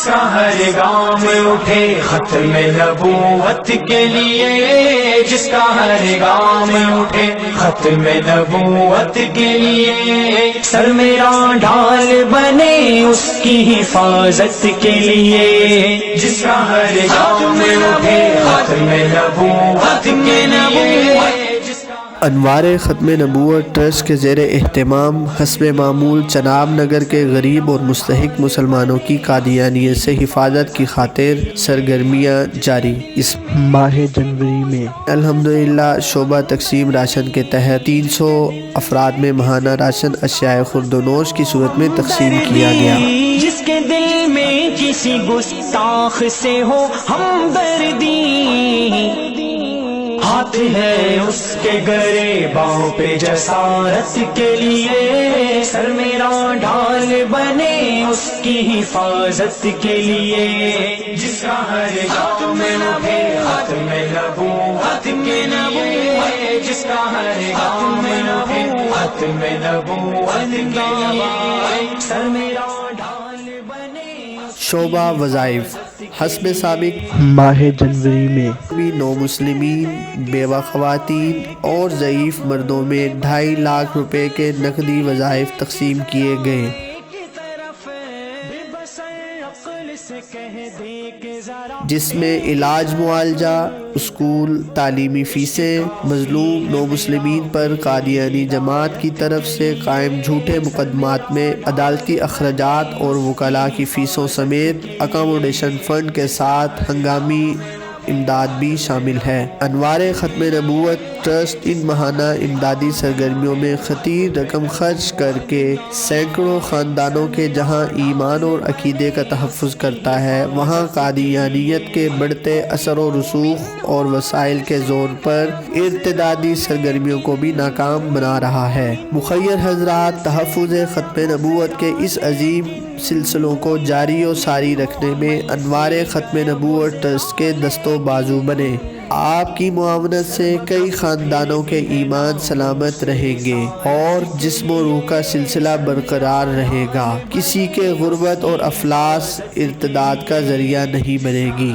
جس کا ہر گام اٹھے ختم نبوت کے لیے، جس کا ہر گام اٹھے ختم نبوت کے لیے، سر میرا ڈھال بنے اس کی حفاظت کے لیے، جس کا ہر گام اٹھے ختم نبوت کے لیے۔ انوار ختم نبوت ٹرسٹ کے زیر اہتمام حسب معمول چناب نگر کے غریب اور مستحق مسلمانوں کی قادیانیت سے حفاظت کی خاطر سرگرمیاں جاری۔ اس ماہ جنوری میں الحمدللہ شعبہ تقسیم راشن کے تحت 300 افراد میں ماہانہ راشن اشیاء خوردونوش کی صورت میں تقسیم کیا گیا۔ جس کے دل میں کسی گستاخ سے ہو ہمدردی، ہاتھ ہے اس کے گریباں پہ جسارت کے لیے، سر میرا ڈھال بنے اس کی حفاظت کے لیے، جس کا ہر گام اٹھے ختم نبوت کے لیے، جس کا ہر گام اٹھے ختم نبوت کے لیے، سر میرا ڈھال بنے۔ شعبہ وظائف حسب سابق ماہ جنوری میں بھی نومسلمین، بیوہ خواتین اور ضعیف مردوں میں 2.5 لاکھ روپے کے نقدی وظائف تقسیم کیے گئے، جس میں علاج معالجہ، اسکول، تعلیمی فیسیں، مظلوم نومسلمین پر قادیانی جماعت کی طرف سے قائم جھوٹے مقدمات میں عدالتی اخراجات اور وکلاء کی فیسوں سمیت اکاموڈیشن فنڈ کے ساتھ ہنگامی امداد بھی شامل ہے۔ انوار ختم نبوت ٹرسٹ ان ماہانہ امدادی سرگرمیوں میں خطیر رقم خرچ کر کے سینکڑوں خاندانوں کے جہاں ایمان اور عقیدے کا تحفظ کرتا ہے، وہاں قادیانیت کے بڑھتے اثر و رسوخ اور وسائل کے زور پر ارتدادی سرگرمیوں کو بھی ناکام بنا رہا ہے۔ مخیر حضرات، تحفظ ختم نبوت کے اس عظیم سلسلوں کو جاری و ساری رکھنے میں انوار ختم نبوت ٹرسٹ کے دست و بازو بنے۔ آپ کی معاونت سے کئی خاندانوں کے ایمان سلامت رہیں گے اور جسم و روح کا سلسلہ برقرار رہے گا، کسی کے غربت اور افلاس ارتداد کا ذریعہ نہیں بنے گی۔